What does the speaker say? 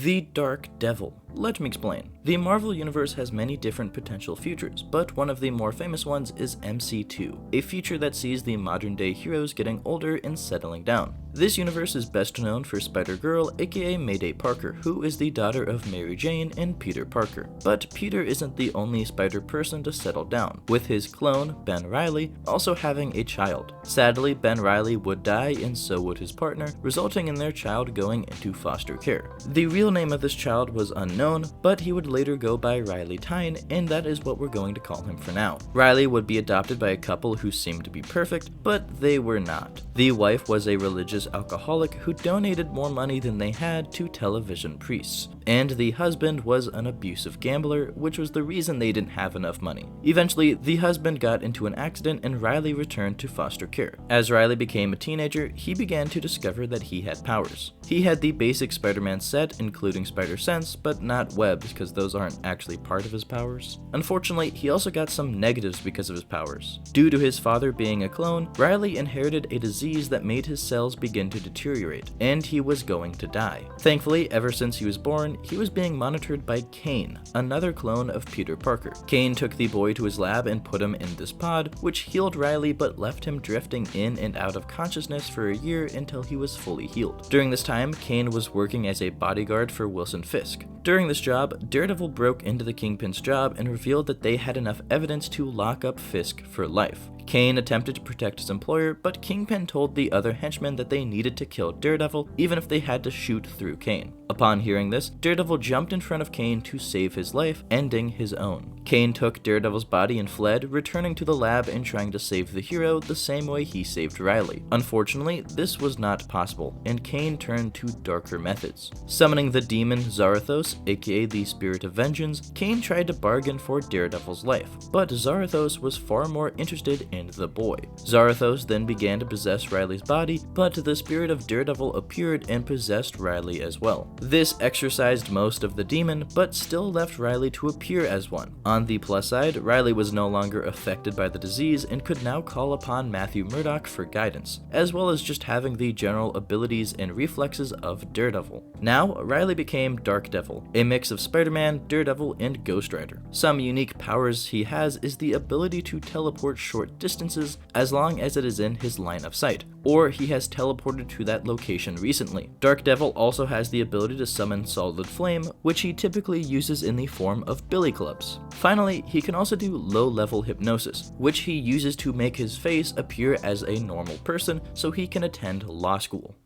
The Darkdevil. Let me explain. The Marvel Universe has many different potential futures, but one of the more famous ones is MC2, a future that sees the modern-day heroes getting older and settling down. This universe is best known for Spider-Girl, aka Mayday Parker, who is the daughter of Mary Jane and Peter Parker. But Peter isn't the only Spider-Person to settle down, with his clone, Ben Reilly, also having a child. Sadly, Ben Reilly would die and so would his partner, resulting in their child going into foster care. The real name of this child was unknown, but he would later go by Riley Tyne, and that is what we're going to call him for now. Riley would be adopted by a couple who seemed to be perfect, but they were not. The wife was a religious alcoholic who donated more money than they had to television priests, and the husband was an abusive gambler, which was the reason they didn't have enough money. Eventually, the husband got into an accident and Riley returned to foster care. As Riley became a teenager, he began to discover that he had powers. He had the basic Spider-Man set, including Spider-Sense, but not webs because those aren't actually part of his powers. Unfortunately, he also got some negatives because of his powers. Due to his father being a clone, Riley inherited a disease that made his cells begin to deteriorate, and he was going to die. Thankfully, ever since he was born, he was being monitored by Kane, another clone of Peter Parker. Kane took the boy to his lab and put him in this pod, which healed Riley but left him drifting in and out of consciousness for a year until he was fully healed. During this time, Kane was working as a bodyguard for Wilson Fisk. During this job, Daredevil broke into the Kingpin's job and revealed that they had enough evidence to lock up Fisk for life. Kane attempted to protect his employer, but Kingpin told the other henchmen that they needed to kill Daredevil even if they had to shoot through Kane. Upon hearing this, Daredevil jumped in front of Kane to save his life, ending his own. Kane took Daredevil's body and fled, returning to the lab and trying to save the hero the same way he saved Riley. Unfortunately, this was not possible, and Kane turned to darker methods. Summoning the demon Zarathos, aka the Spirit of Vengeance, Kane tried to bargain for Daredevil's life, but Zarathos was far more interested in the boy. Zarathos then began to possess Riley's body, but the spirit of Daredevil appeared and possessed Riley as well. This exorcised most of the demon, but still left Riley to appear as one. On the plus side, Riley was no longer affected by the disease and could now call upon Matthew Murdock for guidance, as well as just having the general abilities and reflexes of Daredevil. Now, Riley became Darkdevil, a mix of Spider-Man, Daredevil, and Ghost Rider. Some unique powers he has is the ability to teleport short distances as long as it is in his line of sight, or he has teleported to that location recently. Darkdevil also has the ability to summon Solid Flame, which he typically uses in the form of billy clubs. Finally, he can also do low-level hypnosis, which he uses to make his face appear as a normal person so he can attend law school.